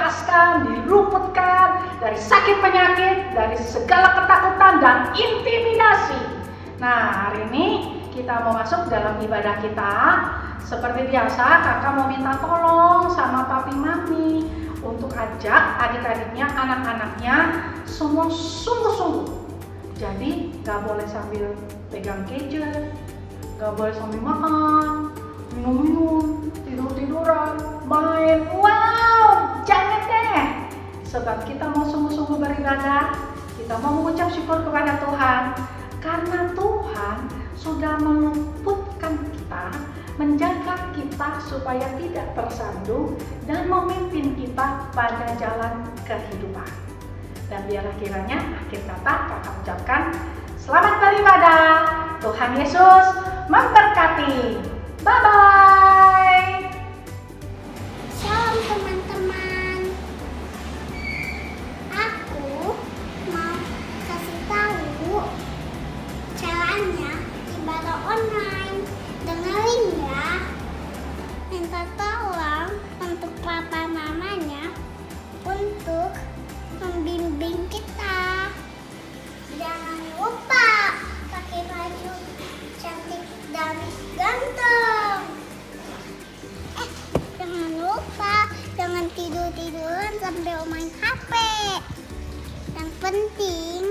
dibebaskan, diluputkan dari sakit penyakit, dari segala ketakutan dan intimidasi. Nah, hari ini kita mau masuk dalam ibadah kita. Seperti biasa, kakak mau minta tolong sama papi mami untuk ajak adik-adiknya, anak-anaknya semua sungguh-sungguh. Jadi gak boleh sambil pegang gadget, gak boleh sambil makan, minum-minum, tidur-tiduran, main. Wow, jangan deh. Sebab kita mau sungguh-sungguh beribadah, kita mau mengucap syukur kepada Tuhan. Karena Tuhan sudah meluputkan kita, menjaga kita supaya tidak tersandung dan memimpin kita pada jalan kehidupan. Dan biarlah kiranya akhir kata kakak ucapkan selamat beribadah. Tuhan Yesus memberkati. Bye-bye. Shalom teman-teman. Aku mau kasih tahu caranya ibadah online. Dengerin ya. Minta tolong untuk papa mamanya untuk membimbing kita. Jangan lupa pakai baju cantik dan ganteng. Jangan lupa jangan tidur-tiduran sambil main HP. Yang penting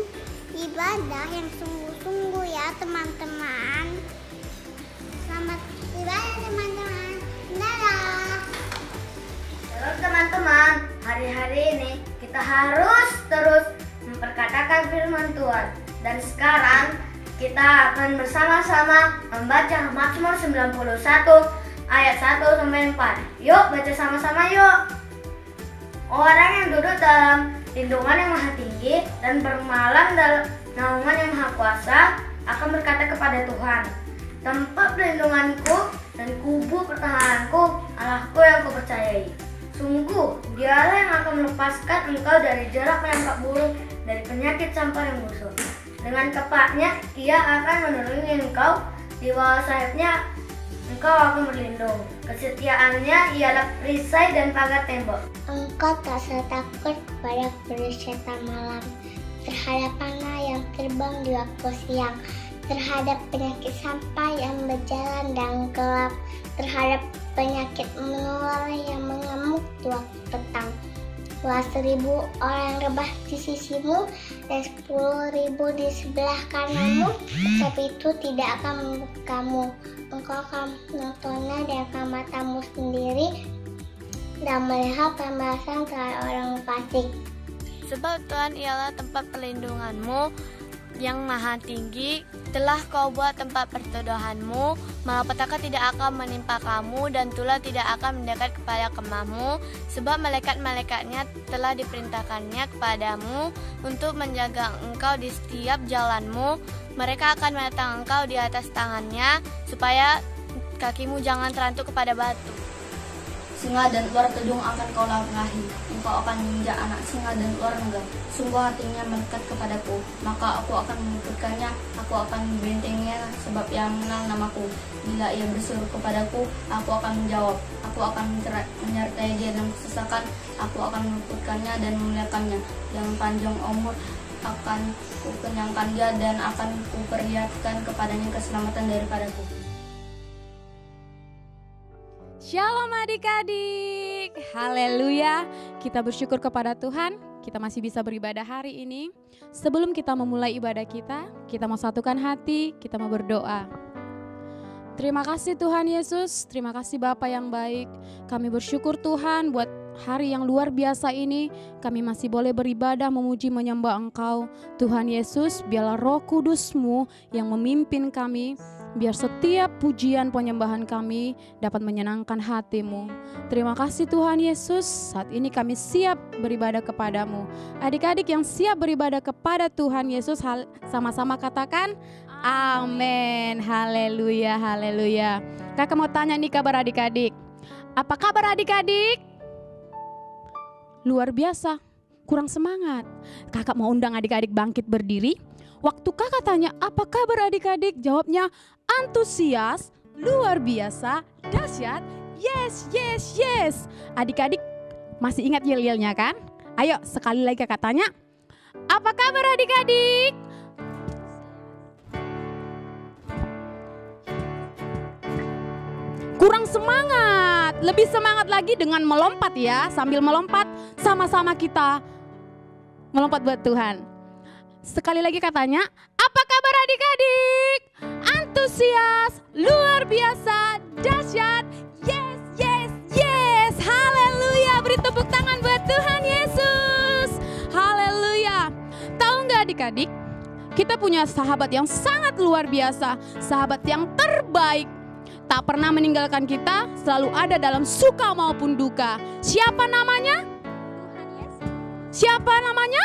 ibadah yang sungguh-sungguh ya teman-teman. Selamat ibadah teman-teman. Dadah. Halo teman-teman, hari-hari ini kita harus terus memperkatakan firman Tuhan. Dan sekarang kita akan bersama-sama membaca Mazmur 91 ayat 1-4. Yuk baca sama-sama yuk. Orang yang duduk dalam lindungan yang maha tinggi dan bermalam dalam naungan yang maha kuasa akan berkata kepada Tuhan, tempat perlindunganku dan kubu pertahananku, Allahku yang kupercayai. Sungguh, dialah yang akan melepaskan engkau dari jerat penangkap burung, dari penyakit sampar yang busuk. Dengan kepaknya, ia akan menolongi engkau, di bawah sayapnya engkau akan berlindung. Kesetiaannya ialah perisai dan pagar tembok. Engkau tak usah takut kepada perisai malam, terhadap panah yang terbang di waktu siang, terhadap penyakit sampah yang berjalan dan gelap, terhadap penyakit menular yang mengamuk di waktu petang. 10.000 orang rebah di sisimu dan 10.000 di sebelah kananmu, tapi itu tidak akan mengganggu kamu. Engkau akan menontonnya dengan matamu sendiri dan melihat pembalasan terhadap orang fasik. Sebab Tuhan ialah tempat perlindunganmu yang maha tinggi, telah kau buat tempat perteduhanmu, malapetaka tidak akan menimpa kamu dan tulah tidak akan mendekat kepada kemahmu, sebab malaikat-malaikatnya telah diperintahkannya kepadamu untuk menjaga engkau di setiap jalanmu. Mereka akan menatang engkau di atas tangannya, supaya kakimu jangan terantuk kepada batu. Singa dan ular tedung akan kau langkahi, engkau akan menginjak anak singa dan ular naga. Sungguh hatinya melekat kepadaku, maka aku akan meluputkannya, aku akan membentengnya, sebab ia mengenal namaku. Bila ia berseru kepadaku, aku akan menjawab, aku akan menyertai dia dalam kesesakan, aku akan meluputkannya dan memuliakannya. Yang panjang umur akan kukenyangkan dia dan akan kuperlihatkan kepadanya keselamatan daripadaku. Shalom adik-adik, haleluya. Kita bersyukur kepada Tuhan, kita masih bisa beribadah hari ini. Sebelum kita memulai ibadah kita mau satukan hati, kita mau berdoa. Terima kasih Tuhan Yesus, terima kasih Bapa yang baik. Kami bersyukur Tuhan buat hari yang luar biasa ini, kami masih boleh beribadah, memuji, menyembah Engkau. Tuhan Yesus, biarlah Roh Kudus-Mu yang memimpin kami, biar setiap pujian penyembahan kami dapat menyenangkan hati-Mu. Terima kasih Tuhan Yesus, saat ini kami siap beribadah kepadamu. Adik-adik yang siap beribadah kepada Tuhan Yesus, sama-sama katakan amin. Haleluya, haleluya. Kakak mau tanya nih kabar adik-adik. Apa kabar adik-adik? Luar biasa, kurang semangat. Kakak mau undang adik-adik bangkit berdiri. Waktu kakak tanya apa kabar adik-adik, jawabnya antusias, luar biasa, dahsyat, yes, yes, yes. Adik-adik Masih ingat yel-yelnya kan? Ayo sekali lagi kakak tanya. Apa kabar adik-adik? Kurang semangat, lebih semangat lagi dengan melompat ya. Sambil melompat sama-sama kita melompat buat Tuhan. Sekali lagi katanya, apa kabar adik-adik? Antusias, luar biasa, dahsyat, yes, yes, yes, haleluya. Beri tepuk tangan buat Tuhan Yesus, haleluya. Tahu nggak adik-adik, kita punya sahabat yang sangat luar biasa, sahabat yang terbaik. Tak pernah meninggalkan kita, selalu ada dalam suka maupun duka. Siapa namanya? Tuhan Yesus. Siapa namanya?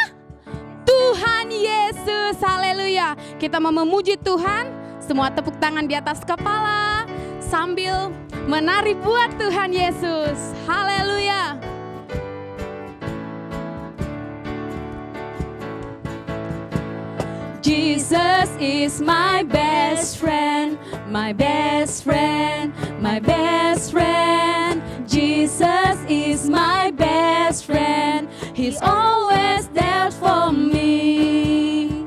Tuhan Yesus, haleluya. Kita mau memuji Tuhan, semua tepuk tangan di atas kepala sambil menari buat Tuhan Yesus, haleluya. Jesus is my best friend, my best friend, my best friend. Jesus is my best friend, He's always there for me.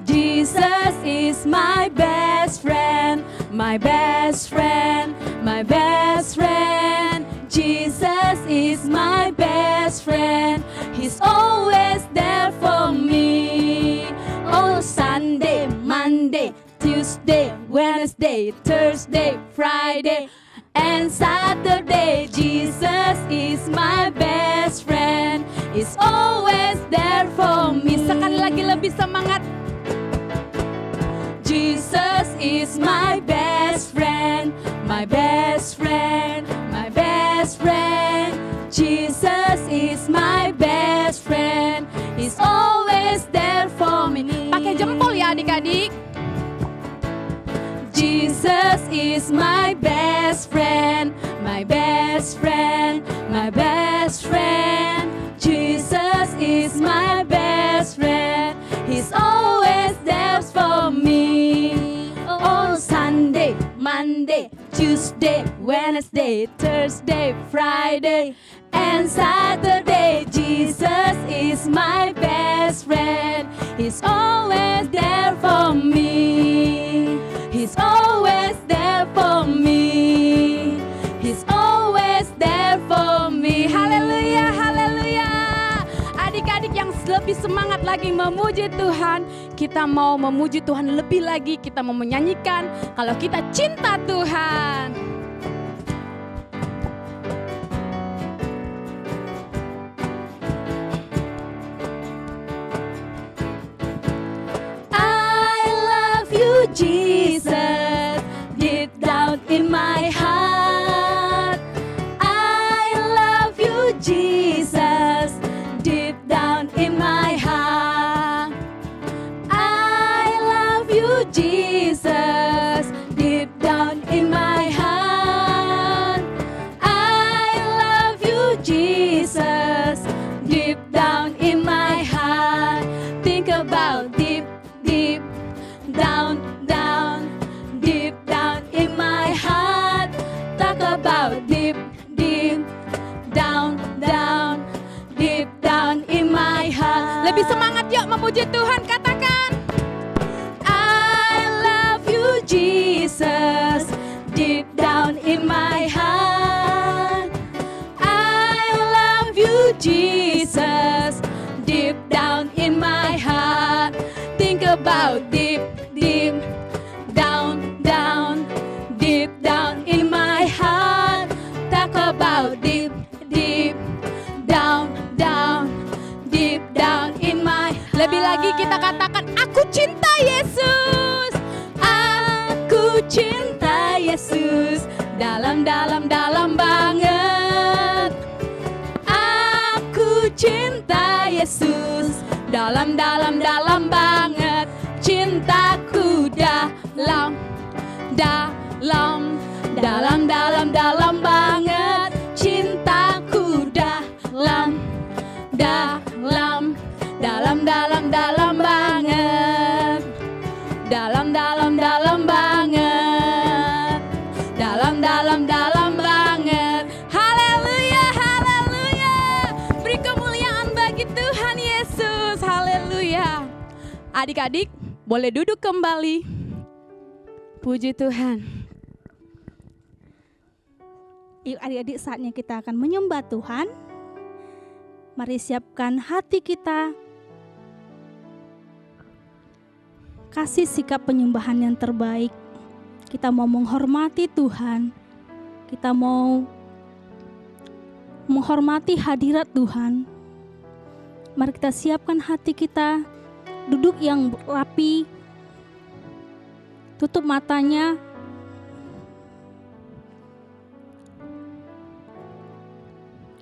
Jesus is my best friend, my best friend, my best friend. Jesus is my best friend, He's always there for me. Oh, Sunday, Monday, Tuesday, Wednesday, Thursday, Friday, and Saturday. Jesus is my best friend, He's always there for me. Sekali lagi lebih semangat. Jesus is my best friend, my best friend, my best friend. Jesus is my best friend, He's always there for me. Pakai jempol ya adik-adik. Jesus is my best friend, my best friend, my best friend. Jesus is my best friend, He's always there for me. Oh, Sunday, Monday, Tuesday, Wednesday, Thursday, Friday, and Saturday. Jesus is my best friend, He's always there for me. He's always there for me. He's always there for me. Haleluya, haleluya. Adik-adik yang lebih semangat lagi memuji Tuhan, kita mau memuji Tuhan lebih lagi, kita mau menyanyikan kalau kita cinta Tuhan. I love you, Jesus, deep down in my heart. I love you, Jesus, deep down in my heart. I love you, Jesus, deep down in my heart. I love you, Jesus, deep down in my heart. Think about deep, deep down, down, deep down in my heart. Talk about deep, deep down, down, deep down in my heart. Lebih semangat yuk memuji Tuhan, katakan I love you Jesus, deep down in my heart. I love you Jesus, deep down in my heart. Think about deep, deep down, down, deep down in my heart. Talk about deep, deep down, down, deep down in my heart. Lebih lagi kita katakan aku cinta Yesus. Aku cinta Yesus dalam-dalam banget. Aku cinta Yesus dalam-dalam banget. Cintaku dalam banget. Cintaku dalam banget. Dalam banget. Dalam banget. Haleluya. Adik-adik boleh duduk kembali. Puji Tuhan. Yuk adik-adik, saatnya kita akan menyembah Tuhan. Mari siapkan hati kita. Kasih sikap penyembahan yang terbaik. Kita mau menghormati Tuhan. Kita mau menghormati hadirat Tuhan. Mari kita siapkan hati kita. Duduk yang rapi. Tutup matanya.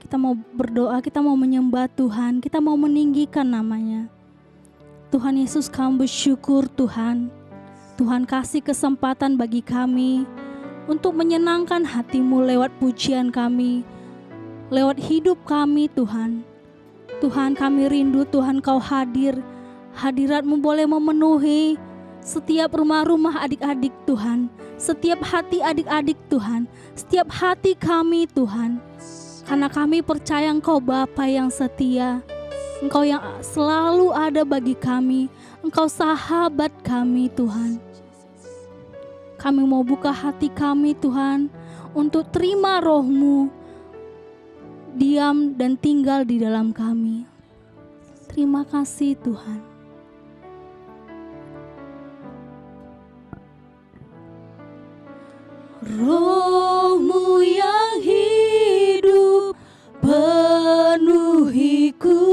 Kita mau berdoa, kita mau menyembah Tuhan, kita mau meninggikan namanya. Tuhan Yesus, kami bersyukur Tuhan. Tuhan kasih kesempatan bagi kami untuk menyenangkan hati-Mu lewat pujian kami, lewat hidup kami Tuhan. Tuhan, kami rindu Tuhan Kau hadir. Hadirat-Mu boleh memenuhi setiap rumah-rumah adik-adik Tuhan, setiap hati adik-adik Tuhan, setiap hati kami Tuhan. Karena kami percaya Engkau Bapa yang setia, Engkau yang selalu ada bagi kami, Engkau sahabat kami Tuhan. Kami mau buka hati kami Tuhan untuk terima Roh-Mu, diam dan tinggal di dalam kami. Terima kasih Tuhan. Roh-Mu yang hidup penuhiku,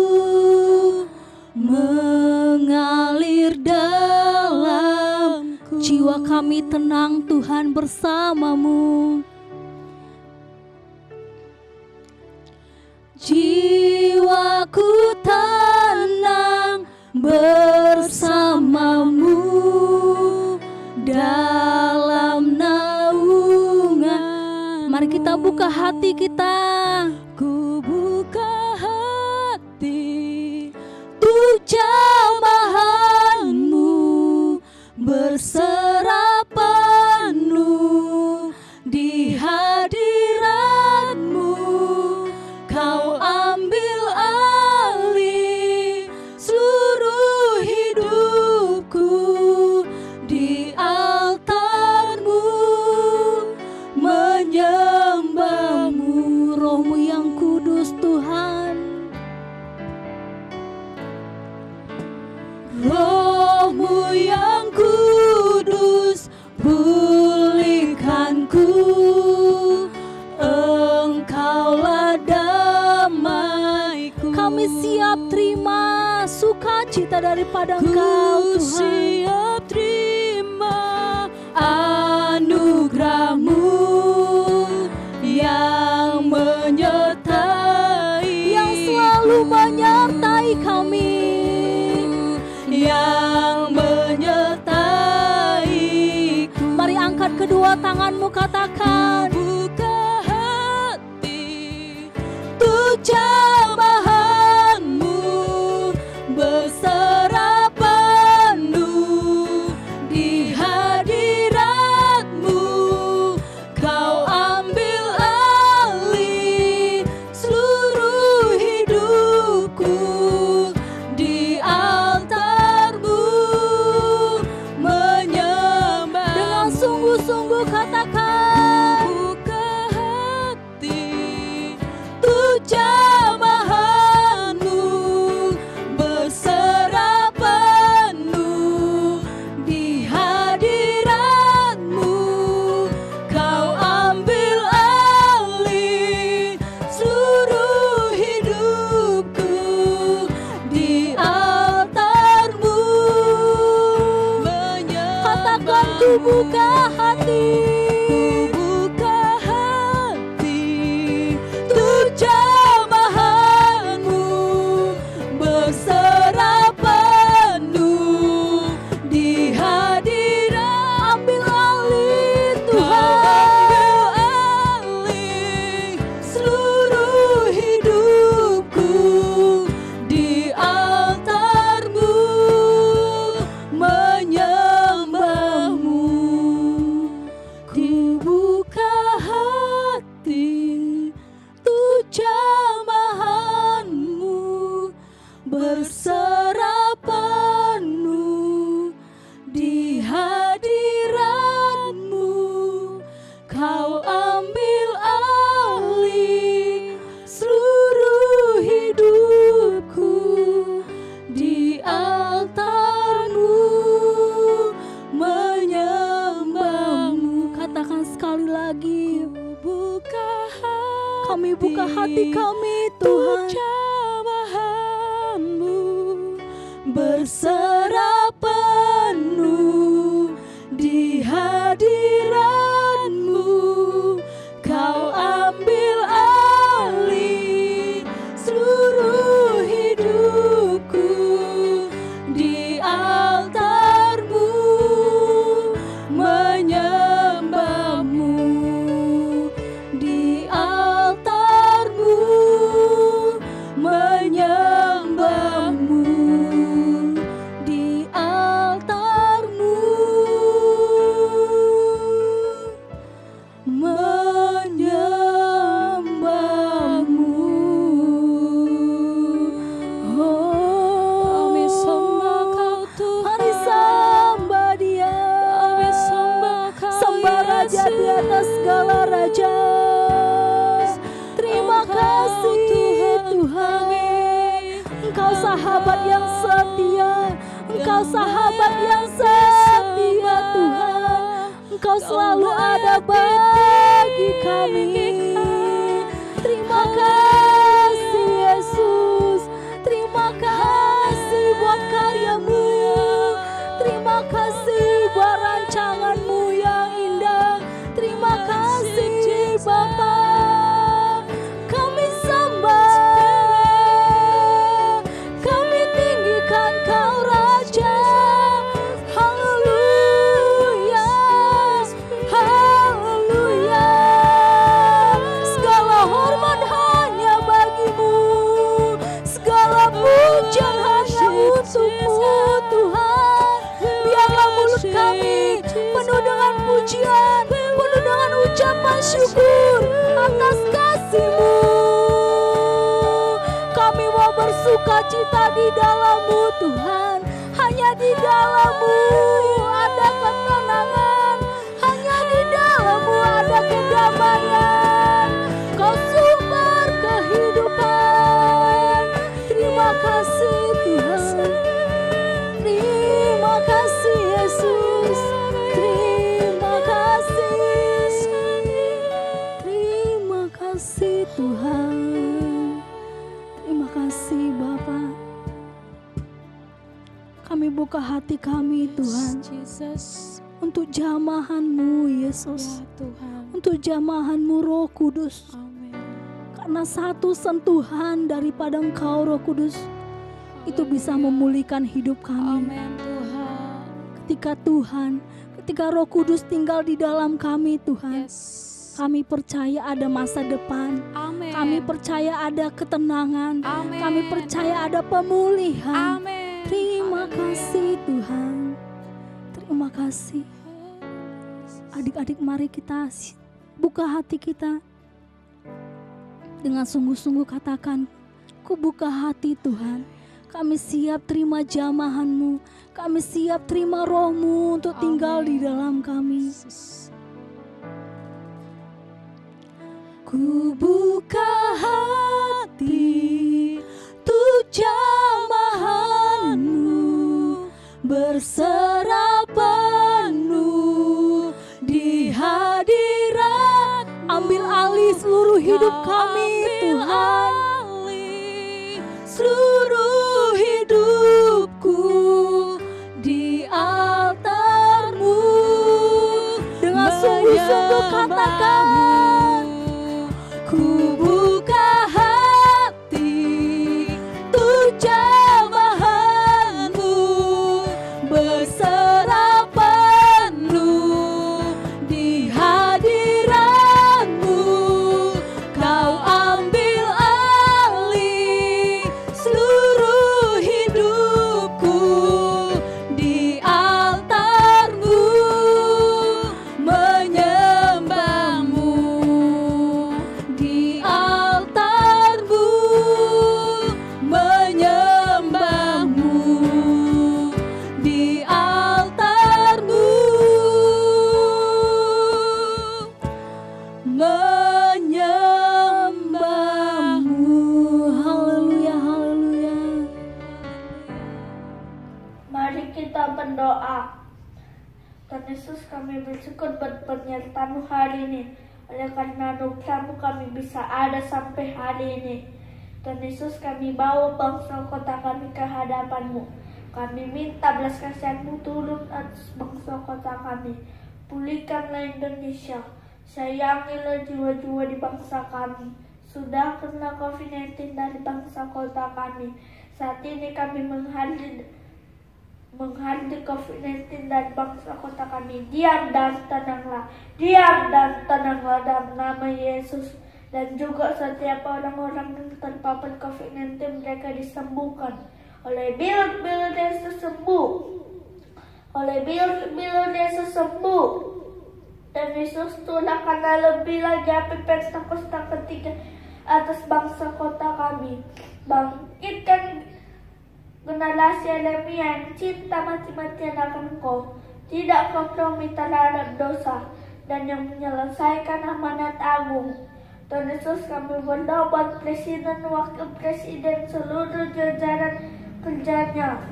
mengalir dalamku. Jiwa kami tenang Tuhan bersama-Mu. Jiwaku tenang bersama-Mu dalam naungan. Mari kita buka hati kita. Ku buka hati untuk jamahan-Mu, berserah penuh di hadirat-Mu. Kau ambil alih seluruh hidupku di altar-Mu, menyembah-Mu. Roh-Mu yang kudus Tuhan, Roh-Mu yang kudus, pulihkanku. Engkaulah damaiku. Kami siap terima sukacita daripada Engkau Tuhan. Siap terima anugerah-Mu yang menyertai, yang selalu menyertai kami, yang menyertaiku. Mari angkat kedua tanganmu, katakan, buka hati untuk jamahan-Mu, berserah penuh di hadirat-Mu. Kau ambil alih seluruh hidupku di altar-Mu, menyembah. Dengan sungguh-sungguh katakan, sahabat yang setia, Engkau sahabat yang setia Tuhan. Engkau selalu ada bagi kami. Terima kasih Yesus, terima kasih buat karya-Mu, terima kasih buat rancangan-Mu yang indah. Terima kasih Bapa, kami sembah, kami tinggikan Kau Raja. Haleluya, haleluya. Segala hormat hanya bagi-Mu, segala pujian hanya untuk-Mu Tuhan. Biarlah mulut kami penuh dengan pujian, penuh dengan ucapan syukur atas kasih-Mu. Kami mau bersuka cita di dalam-Mu Tuhan. Hanya di dalam-Mu ada ketenangan, hanya di dalam-Mu ada kedamaian. Kau sumber kehidupan. Terima kasih Tuhan, terima kasih Yesus, terima kasih, terima kasih Tuhan, terima kasih Bapa. Kami buka hati kami Tuhan untuk jamahan-Mu Yesus, untuk jamahan-Mu Roh Kudus. Karena satu sentuhan daripada Engkau Roh Kudus itu bisa memulihkan hidup kami. Ketika Roh Kudus tinggal di dalam kami Tuhan, kami percaya ada masa depan. Kami percaya ada ketenangan. Kami percaya ada pemulihan. Terima kasih Tuhan, terima kasih. Adik-adik, mari kita buka hati kita. Dengan sungguh-sungguh katakan, ku buka hati Tuhan. Kami siap terima jamahan-Mu. Kami siap terima Roh-Mu untuk tinggal di dalam kami. Ku buka hati untuk jamahan-Mu, berserah penuh di hadirat. Ambil alih seluruh hidup kami Tuhan, seluruh hidupku di altar-Mu. Dengan sungguh-sungguh katakan, ku buka hati untuk jamahan-Mu, berserah penuh di hadirat-Mu. Kau ambil alih seluruh hidupku di altar-Mu, menyembah-Mu di altar-Mu, menyembah-Mu di altar-Mu, menyembah-Mu. Haleluya, haleluya. Mari kita berdoa. Tuhan Yesus, kami bersyukur buat penyertaan-Mu hari ini. Oleh karena anugerah-Mu kami bisa ada sampai hari ini. Tuhan Yesus, kami bawa bangsa kota kami ke hadapan-Mu. Kami minta belas kasihan-Mu turun atas bangsa kota kami. Pulihkanlah Indonesia. Sayangilah jiwa-jiwa di bangsa kami. Sudah kena COVID-19 dari bangsa kota kami. Saat ini kami menghadapi COVID-19 dari bangsa kota kami. Diam dan tenanglah. Diam dan tenanglah dalam nama Yesus. Dan juga setiap orang-orang yang terpapar COVID-19 mereka disembuhkan. Oleh bil Yesus sembuh. Oleh bil Yesus sembuh. Dan Yesus Tuhan karena lebih lagi api Pentakosta ketiga atas bangsa kota kami. Bangkitkan generasi Yeremia yang cinta mati-matian akan Engkau, tidak kompromi terhadap dosa, dan yang menyelesaikan amanat agung. Tuhan Yesus, kami berdoa buat presiden, wakil presiden, seluruh jajaran kerjanya.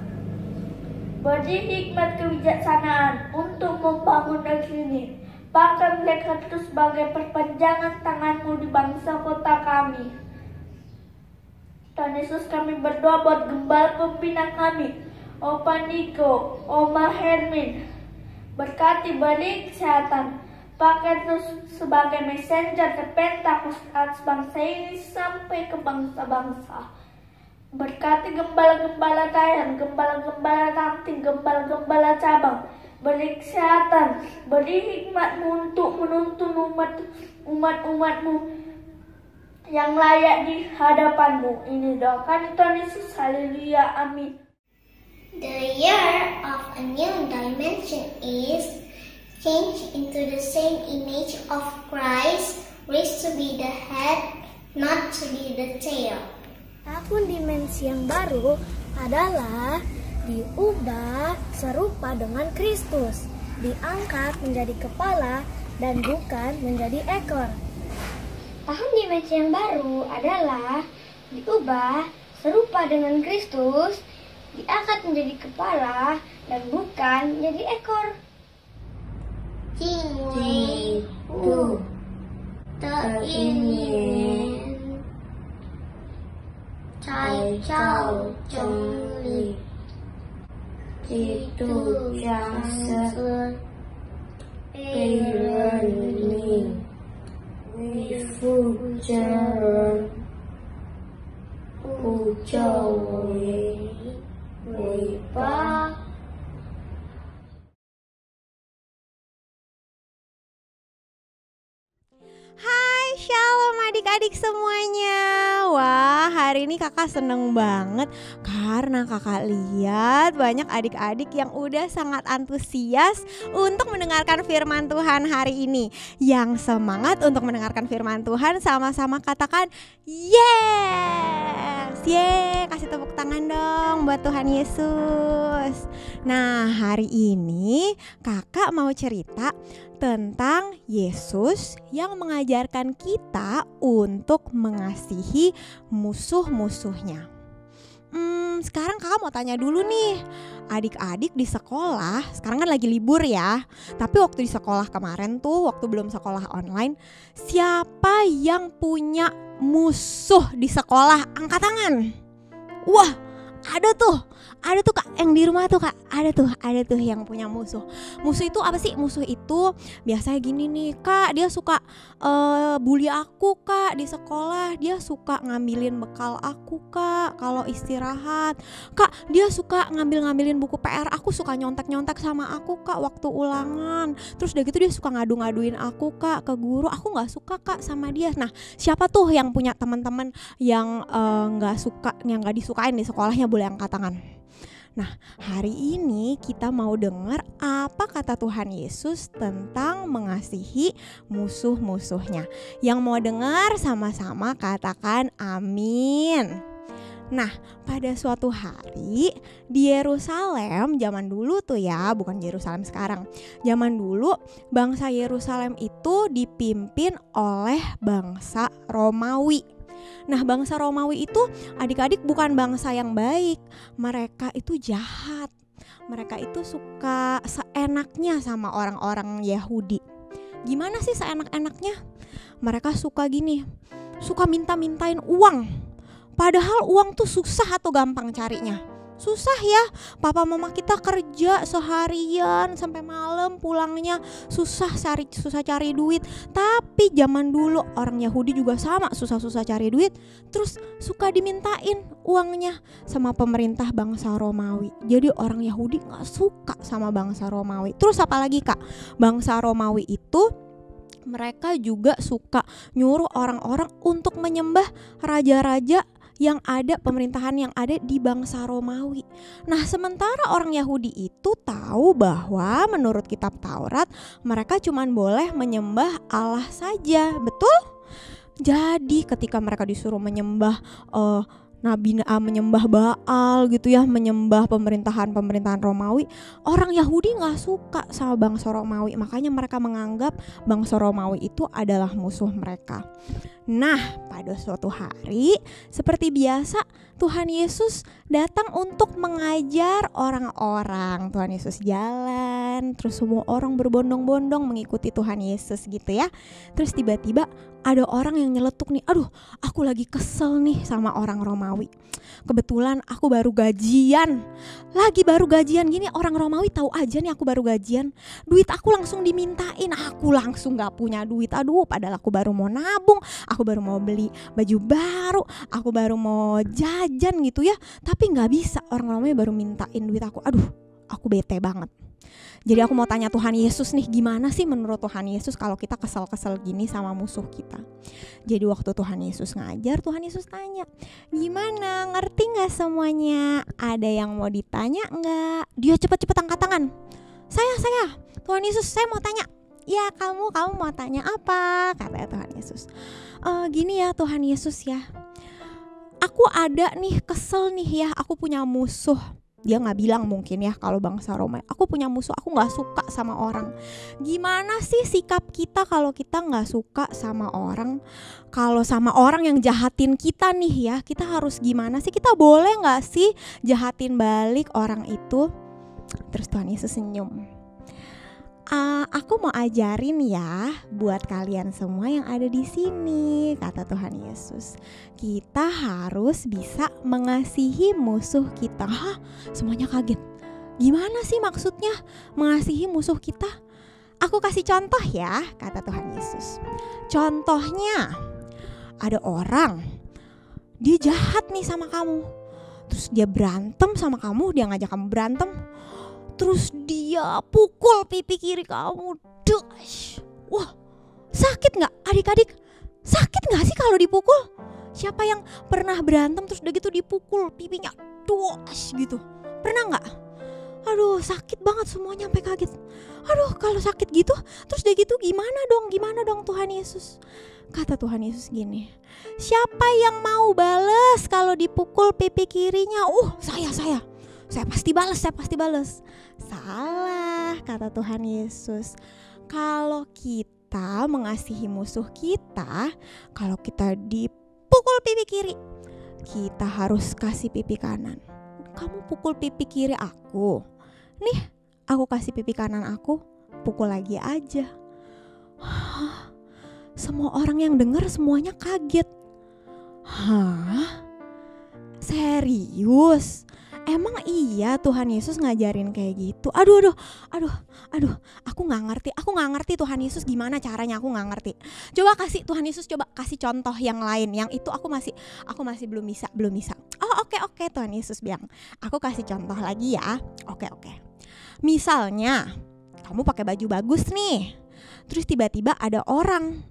Beri hikmat kebijaksanaan untuk membangun negeri ini. Pakai mereka itu sebagai perpanjangan tanganmu di bangsa kota kami. Tuhan Yesus, kami berdoa buat gembala pembina kami, Opa Niko, Oma Hermin. Berkati, beri kesehatan. Pakai terus sebagai messenger ke Pentakosta bangsa ini sampai ke bangsa-bangsa. Berkati gembala-gembala daerah, gembala-gembala ranting, gembala-gembala cabang. Beri kesehatan, beri hikmat-Mu untuk menuntun umat-umat-Mu yang layak di hadapan-Mu. Ini doakan Tuhan Yesus. Haleluya. Amin. The year of a new dimension is change into the same image of Christ, raised to be the head, not to be the tail. Tahun dimensi yang baru adalah diubah serupa dengan Kristus, diangkat menjadi kepala dan bukan menjadi ekor. Tahun dimensi yang baru adalah diubah serupa dengan Kristus, diangkat menjadi kepala dan bukan menjadi ekor. 敬为父的一年，在造中里，基督降生，被人领，为父真人，不叫为尾巴。Hai, shalom adik-adik semuanya. Wah, hari ini kakak seneng banget karena kakak lihat banyak adik-adik yang udah sangat antusias untuk mendengarkan firman Tuhan hari ini. Yang semangat untuk mendengarkan firman Tuhan sama-sama katakan yes. Yeay, kasih tepuk tangan dong buat Tuhan Yesus. Nah, hari ini kakak mau cerita tentang Yesus yang mengajarkan kita untuk mengasihi musuh-musuhnya. Sekarang kakak mau tanya dulu nih, adik-adik di sekolah, sekarang kan lagi libur ya, tapi waktu di sekolah kemarin tuh, waktu belum sekolah online, siapa yang punya musuh di sekolah? Angkat tangan. Wah, ada tuh kak yang di rumah tuh kak, ada tuh yang punya musuh. Musuh itu apa sih? Musuh itu biasanya gini nih kak, dia suka bully aku kak di sekolah, dia suka ngambilin bekal aku kak kalau istirahat, kak dia suka ngambilin buku PR aku, suka nyontek sama aku kak waktu ulangan, terus udah gitu dia suka ngadu-ngaduin aku kak ke guru, aku nggak suka kak sama dia. Nah, siapa tuh yang punya teman-teman yang yang nggak disukain di sekolahnya, boleh angkat tangan. Nah, hari ini kita mau dengar apa kata Tuhan Yesus tentang mengasihi musuh-musuhnya. Yang mau dengar sama-sama katakan amin. Nah, pada suatu hari di Yerusalem, zaman dulu tuh ya, bukan Yerusalem sekarang. Zaman dulu bangsa Yerusalem itu dipimpin oleh bangsa Romawi. Nah, bangsa Romawi itu adik-adik bukan bangsa yang baik. Mereka itu jahat. Mereka itu suka seenaknya sama orang-orang Yahudi. Gimana sih seenak-enaknya? Mereka suka gini, suka minta-mintain uang. Padahal uang tuh susah atau gampang carinya? Susah ya, papa mama kita kerja seharian sampai malam, pulangnya susah cari duit. Tapi zaman dulu orang Yahudi juga sama, susah cari duit, terus suka dimintain uangnya sama pemerintah bangsa Romawi. Jadi orang Yahudi gak suka sama bangsa Romawi. Terus apalagi kak, bangsa Romawi itu mereka juga suka nyuruh orang-orang untuk menyembah raja-raja yang ada, pemerintahan yang ada di bangsa Romawi. Nah, sementara orang Yahudi itu tahu bahwa menurut kitab Taurat mereka cuma boleh menyembah Allah saja, betul? Jadi ketika mereka disuruh menyembah menyembah Baal gitu ya, menyembah pemerintahan Romawi, orang Yahudi gak suka sama bangsa Romawi. Makanya mereka menganggap bangsa Romawi itu adalah musuh mereka. Nah, pada suatu hari seperti biasa Tuhan Yesus datang untuk mengajar orang-orang. Tuhan Yesus jalan, terus semua orang berbondong-bondong mengikuti Tuhan Yesus gitu ya. Terus tiba-tiba ada orang yang nyeletuk nih, aduh aku lagi kesel nih sama orang Romawi. Kebetulan aku baru gajian. Lagi baru gajian gini, orang Romawi tahu aja nih aku baru gajian. Duit aku langsung dimintain, aku langsung gak punya duit. Aduh, padahal aku baru mau nabung, aku baru mau beli baju baru, aku baru mau jajan gitu ya. Tapi gak bisa, orang Romawi baru mintain duit aku. Aduh, aku bete banget. Jadi aku mau tanya Tuhan Yesus nih, gimana sih menurut Tuhan Yesus kalau kita kesel-kesel gini sama musuh kita? Jadi waktu Tuhan Yesus ngajar, Tuhan Yesus tanya, gimana, ngerti gak semuanya? Ada yang mau ditanya gak? Dia cepet-cepet angkat tangan. Saya, Tuhan Yesus, saya mau tanya. Ya kamu mau tanya apa? Kata Tuhan Yesus. Gini ya Tuhan Yesus ya, aku ada nih kesel nih ya, aku punya musuh. Dia gak bilang mungkin ya kalau bangsa Roma, aku punya musuh, aku gak suka sama orang. Gimana sih sikap kita kalau kita gak suka sama orang? Kalau sama orang yang jahatin kita nih ya, kita harus gimana sih? Kita boleh gak sih jahatin balik orang itu? Terus Tuhan Yesus senyum. Aku mau ajarin ya buat kalian semua yang ada di sini, kata Tuhan Yesus. Kita harus bisa mengasihi musuh kita. Hah? Semuanya kaget. Gimana sih maksudnya mengasihi musuh kita? Aku kasih contoh ya, kata Tuhan Yesus. Contohnya, ada orang, dia jahat nih sama kamu. Terus dia berantem sama kamu, dia ngajak kamu berantem. Terus dia pukul pipi kiri kamu. Dash. Wah, sakit gak adik-adik? Sakit gak sih kalau dipukul? Siapa yang pernah berantem terus udah gitu dipukul pipinya dash gitu? Pernah gak? Aduh, sakit banget semuanya sampai kaget. Aduh, kalau sakit gitu terus udah gitu gimana dong Tuhan Yesus? Kata Tuhan Yesus gini, siapa yang mau bales kalau dipukul pipi kirinya? Saya pasti balas. Salah, kata Tuhan Yesus. Kalau kita mengasihi musuh kita, kalau kita dipukul pipi kiri, kita harus kasih pipi kanan. Kamu pukul pipi kiri aku, nih aku kasih pipi kanan aku, pukul lagi aja. Semua orang yang dengar semuanya kaget. Hah? Serius? Emang iya Tuhan Yesus ngajarin kayak gitu? Aduh, aku nggak ngerti Tuhan Yesus gimana caranya, aku nggak ngerti. Coba kasih Tuhan Yesus, coba kasih contoh yang lain, yang itu aku masih belum bisa. Oh oke, Tuhan Yesus bilang, aku kasih contoh lagi ya. Oke. Misalnya kamu pakai baju bagus nih, terus tiba-tiba ada orang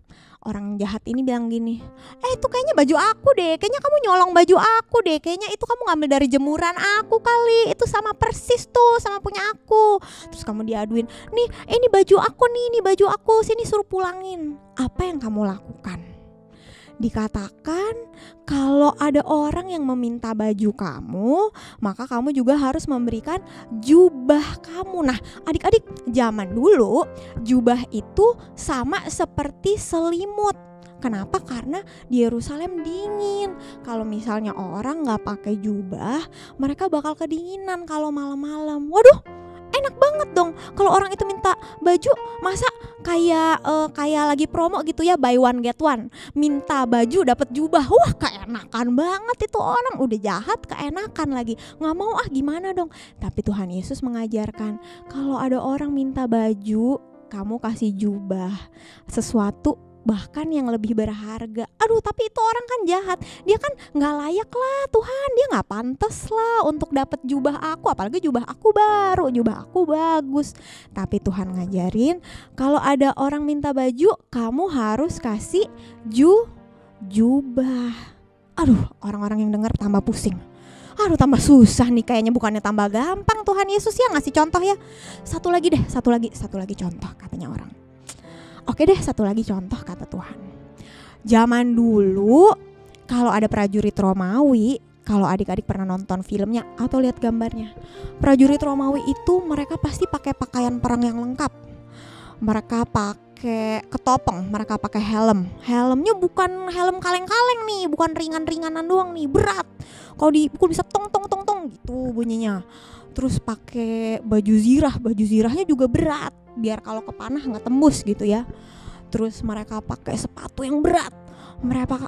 jahat ini bilang gini, itu kayaknya baju aku deh, kayaknya kamu nyolong baju aku deh, kayaknya itu kamu ngambil dari jemuran aku kali, itu sama persis tuh sama punya aku. Terus kamu diaduin, nih ini baju aku, sini suruh pulangin. Apa yang kamu lakukan? Dikatakan kalau ada orang yang meminta baju kamu, maka kamu juga harus memberikan jubah kamu. Nah adik-adik, zaman dulu jubah itu sama seperti selimut. Kenapa? Karena di Yerusalem dingin. Kalau misalnya orang gak pakai jubah, mereka bakal kedinginan kalau malam-malam. Waduh, enak banget dong kalau orang itu minta baju, masa kayak lagi promo gitu ya, buy one get one, minta baju dapat jubah. Wah, keenakan banget itu orang, udah jahat keenakan lagi, nggak mau gimana dong. Tapi Tuhan Yesus mengajarkan kalau ada orang minta baju, kamu kasih jubah, sesuatu bahkan yang lebih berharga. Aduh, tapi itu orang kan jahat, dia kan nggak layak lah Tuhan, dia nggak pantas lah untuk dapat jubah aku, apalagi jubah aku baru, jubah aku bagus. Tapi Tuhan ngajarin kalau ada orang minta baju, kamu harus kasih jubah. Aduh, orang-orang yang dengar tambah pusing. Aduh, tambah susah nih kayaknya, bukannya tambah gampang Tuhan Yesus ya ngasih contoh ya. Satu lagi contoh katanya orang. Oke deh, satu lagi contoh kata Tuhan. Zaman dulu kalau ada prajurit Romawi, kalau adik-adik pernah nonton filmnya atau lihat gambarnya, prajurit Romawi itu mereka pasti pakai pakaian perang yang lengkap. Mereka pakai pakai ketopeng, mereka pakai helm. Helmnya bukan helm kaleng-kaleng nih, bukan ringan-ringanan doang nih, berat. Kalau dipukul bisa tong tong tong tong gitu bunyinya. Terus pakai baju zirahnya juga berat, biar kalau kepanah nggak tembus gitu ya. Terus mereka pakai sepatu yang berat,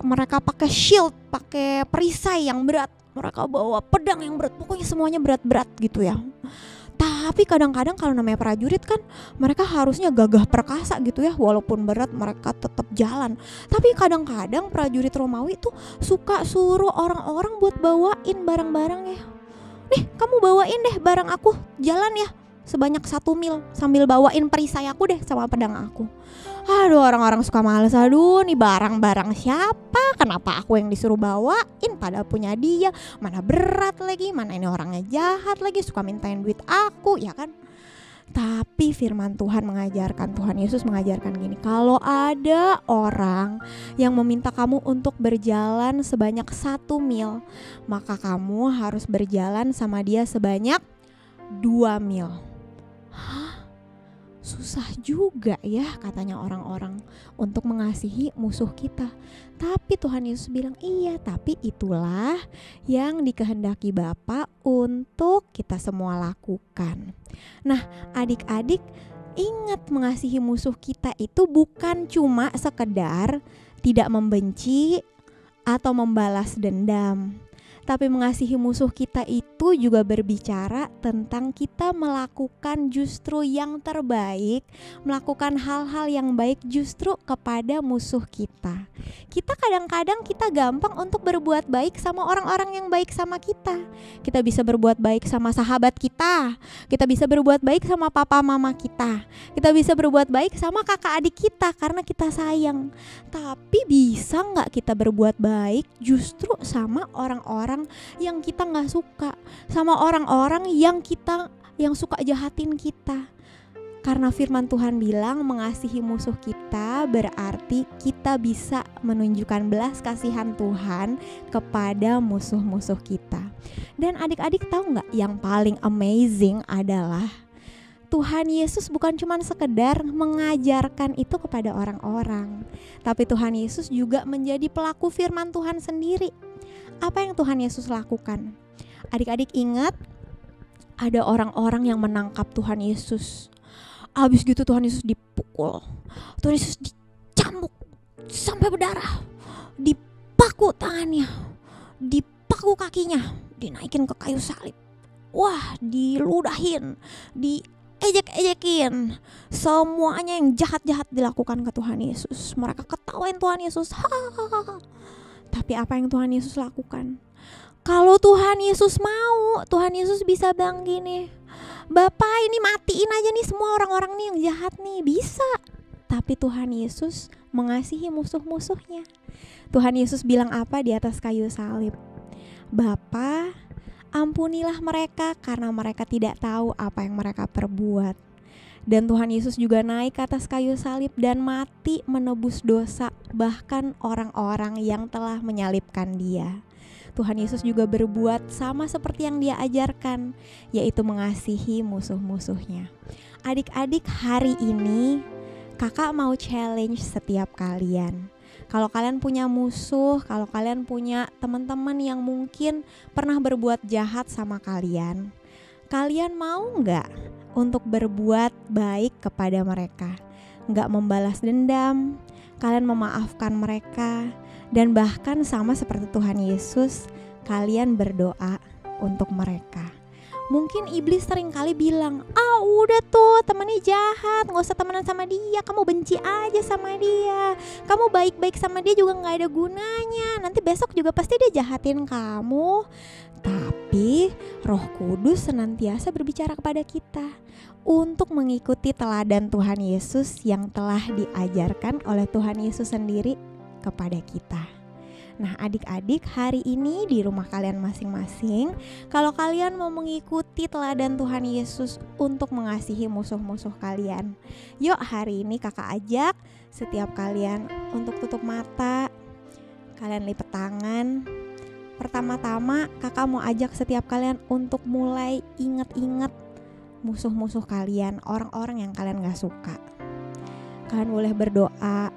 mereka pakai shield, pakai perisai yang berat, mereka bawa pedang yang berat, pokoknya semuanya berat-berat gitu ya. Tapi kadang-kadang kalau namanya prajurit kan mereka harusnya gagah perkasa gitu ya, walaupun berat mereka tetap jalan. Tapi kadang-kadang prajurit Romawi tuh suka suruh orang-orang buat bawain barang-barangnya. Nih kamu bawain deh barang aku, jalan ya sebanyak 1 mil sambil bawain perisai aku deh sama pedang aku. Aduh, orang-orang suka males. Aduh, nih barang-barang siapa? Kenapa aku yang disuruh bawain padahal punya dia? Mana berat lagi, mana ini orangnya jahat lagi, suka mintain duit aku, ya kan? Tapi firman Tuhan mengajarkan, Tuhan Yesus mengajarkan gini, kalau ada orang yang meminta kamu untuk berjalan sebanyak 1 mil, maka kamu harus berjalan sama dia sebanyak 2 mil. Hah? Susah juga ya katanya orang-orang untuk mengasihi musuh kita. Tapi Tuhan Yesus bilang iya, tapi itulah yang dikehendaki Bapa untuk kita semua lakukan. Nah, adik-adik, ingat mengasihi musuh kita itu bukan cuma sekedar tidak membenci atau membalas dendam. Tapi mengasihi musuh kita itu juga berbicara tentang kita melakukan justru yang terbaik, melakukan hal-hal yang baik justru kepada musuh kita. Kita kadang-kadang kita gampang untuk berbuat baik sama orang-orang yang baik sama kita. Kita bisa berbuat baik sama sahabat kita bisa berbuat baik sama papa mama kita bisa berbuat baik sama kakak adik kita karena kita sayang. Tapi bisa gak kita berbuat baik justru sama orang-orang yang kita gak suka, sama orang-orang yang suka jahatin kita? Karena firman Tuhan bilang mengasihi musuh kita berarti kita bisa menunjukkan belas kasihan Tuhan kepada musuh-musuh kita. Dan adik-adik tahu gak yang paling amazing adalah Tuhan Yesus bukan cuma sekedar mengajarkan itu kepada orang-orang, tapi Tuhan Yesus juga menjadi pelaku firman Tuhan sendiri. Apa yang Tuhan Yesus lakukan? Adik-adik ingat, ada orang-orang yang menangkap Tuhan Yesus. Habis gitu Tuhan Yesus dipukul, Tuhan Yesus dicambuk sampai berdarah, dipaku tangannya, dipaku kakinya, dinaikin ke kayu salib. Wah, diludahin, ejek-ejekin, semuanya yang jahat-jahat dilakukan ke Tuhan Yesus. Mereka ketawain Tuhan Yesus. Tapi apa yang Tuhan Yesus lakukan? Kalau Tuhan Yesus mau, Tuhan Yesus bisa bilang gini, Bapak ini matiin aja nih semua orang-orang nih yang jahat nih, bisa. Tapi Tuhan Yesus mengasihi musuh-musuhnya. Tuhan Yesus bilang apa di atas kayu salib? Bapa, ampunilah mereka karena mereka tidak tahu apa yang mereka perbuat. Dan Tuhan Yesus juga naik ke atas kayu salib dan mati menebus dosa bahkan orang-orang yang telah menyalibkan dia. Tuhan Yesus juga berbuat sama seperti yang dia ajarkan, yaitu mengasihi musuh-musuhnya. Adik-adik, hari ini kakak mau challenge setiap kalian. Kalau kalian punya musuh, kalau kalian punya teman-teman yang mungkin pernah berbuat jahat sama kalian, kalian mau gak untuk berbuat baik kepada mereka? Gak membalas dendam, kalian memaafkan mereka, dan bahkan sama seperti Tuhan Yesus, kalian berdoa untuk mereka. Mungkin iblis sering kali bilang, udah tuh temennya jahat, gak usah temenan sama dia, kamu benci aja sama dia, kamu baik-baik sama dia juga gak ada gunanya, nanti besok juga pasti dia jahatin kamu. Tapi Roh Kudus senantiasa berbicara kepada kita untuk mengikuti teladan Tuhan Yesus yang telah diajarkan oleh Tuhan Yesus sendiri kepada kita. Nah, adik-adik, hari ini di rumah kalian masing-masing, kalau kalian mau mengikuti teladan Tuhan Yesus untuk mengasihi musuh-musuh kalian, yuk hari ini kakak ajak setiap kalian untuk tutup mata, kalian lipat tangan. Pertama-tama kakak mau ajak setiap kalian untuk mulai ingat-ingat musuh-musuh kalian, orang-orang yang kalian gak suka. kalian boleh berdoa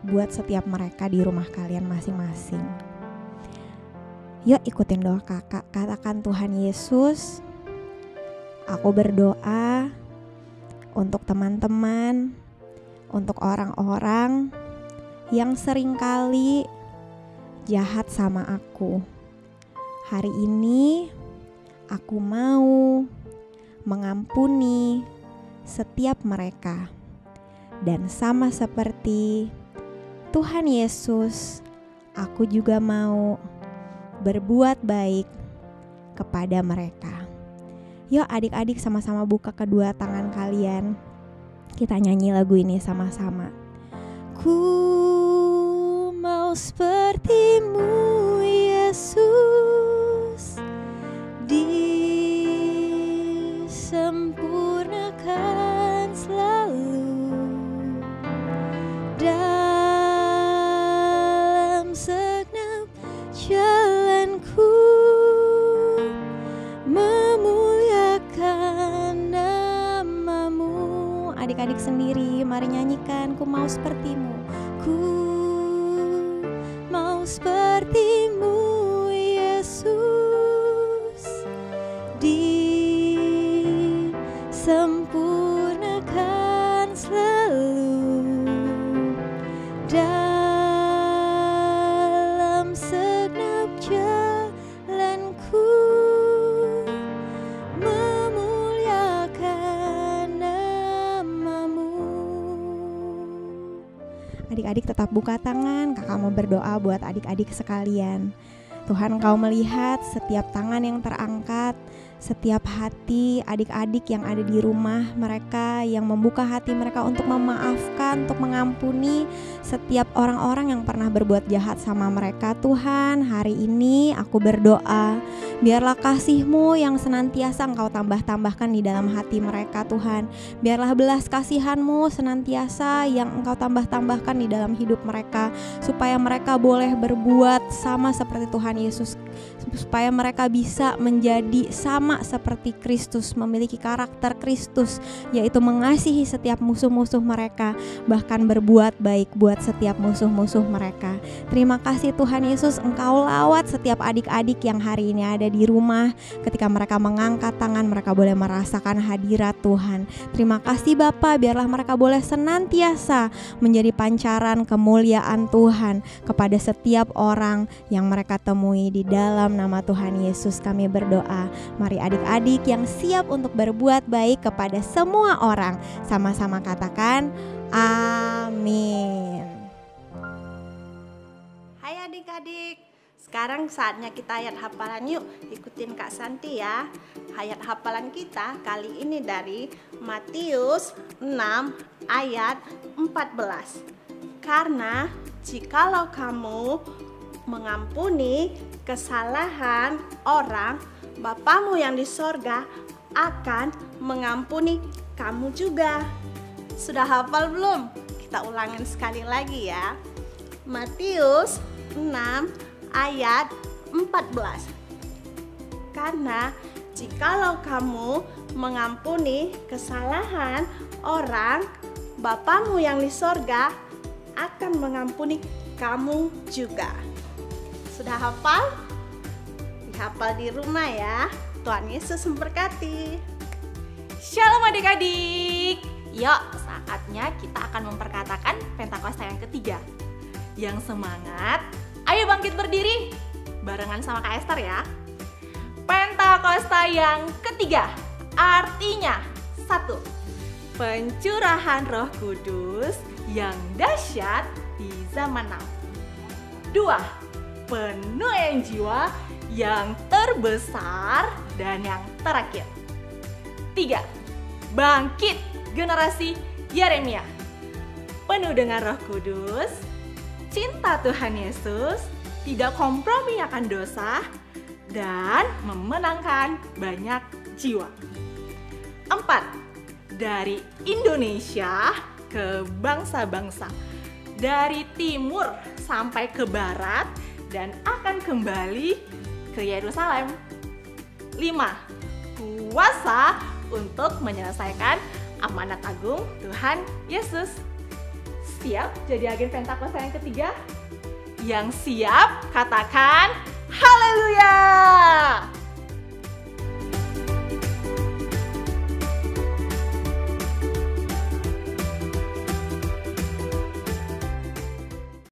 buat setiap mereka di rumah kalian masing-masing. Yuk ikutin doa kakak, katakan Tuhan Yesus, aku berdoa untuk teman-teman, untuk orang-orang yang seringkali jahat sama aku. Hari ini aku mau mengampuni setiap mereka. Dan sama seperti Tuhan Yesus, aku juga mau berbuat baik kepada mereka. Yuk adik-adik sama-sama buka kedua tangan kalian. Kita nyanyi lagu ini sama-sama. Ku mau seperti-Mu Yesus, disempurnakan selalu dalam segenap jalanku, memuliakan nama-Mu. Adik-adik sendiri mari nyanyikan, ku mau seperti-Mu, ku mau seperti-Mu Yesus, disempurnakan selalu dalam segenap jalanku, memuliakan nama-Mu. Adik-adik tetap buka tangan, kakak mau berdoa buat adik-adik sekalian. Tuhan, Engkau melihat setiap tangan yang terangkat, setiap hati adik-adik yang ada di rumah mereka, yang membuka hati mereka untuk memaafkan, untuk mengampuni setiap orang-orang yang pernah berbuat jahat sama mereka. Tuhan, hari ini aku berdoa, biarlah kasih-Mu yang senantiasa Engkau tambah-tambahkan di dalam hati mereka Tuhan. Biarlah belas kasihan-Mu senantiasa yang Engkau tambah-tambahkan di dalam hidup mereka, supaya mereka boleh berbuat sama seperti Tuhan Yesus, supaya mereka bisa menjadi sama seperti Kristus, memiliki karakter Kristus, yaitu mengasihi setiap musuh-musuh mereka, bahkan berbuat baik buat setiap musuh-musuh mereka. Terima kasih Tuhan Yesus, Engkau lawat setiap adik-adik yang hari ini ada di rumah. Ketika mereka mengangkat tangan, mereka boleh merasakan hadirat Tuhan. Terima kasih Bapa, biarlah mereka boleh senantiasa menjadi pancaran kemuliaan Tuhan kepada setiap orang yang mereka temui. Di dalam nama Tuhan Yesus kami berdoa. Mari adik-adik yang siap untuk berbuat baik kepada semua orang, sama-sama katakan amin. Hai adik-adik, sekarang saatnya kita ayat hafalan yuk. Ikutin Kak Santi ya. Ayat hafalan kita kali ini dari Matius 6 ayat 14. Karena jikalau kamu mengampuni kesalahan orang, Bapamu yang di sorga akan mengampuni kamu juga. Sudah hafal belum? Kita ulangin sekali lagi ya. Matius 6 ayat 14. Karena jikalau kamu mengampuni kesalahan orang, Bapamu yang di sorga akan mengampuni kamu juga. Sudah hafal? Dihafal di rumah ya. Tuhan Yesus memberkati. Shalom adik-adik. Yuk, saatnya kita akan memperkatakan Pentakosta yang ketiga. Yang semangat, ayo bangkit berdiri barengan sama Kak Esther ya. Pentakosta yang ketiga artinya 1. Pencurahan Roh Kudus yang dahsyat di zaman now. 2. Penuaian jiwa yang terbesar dan yang terakhir. 3. Bangkit generasi Yeremia. Penuh dengan Roh Kudus, cinta Tuhan Yesus, tidak kompromi akan dosa, dan memenangkan banyak jiwa. 4. Dari Indonesia ke bangsa-bangsa, dari timur sampai ke barat, dan akan kembali ke Yerusalem. 5. Kuasa untuk menyelesaikan amanat agung Tuhan Yesus. siap jadi agen Pentakosta yang ketiga? Yang siap katakan haleluya.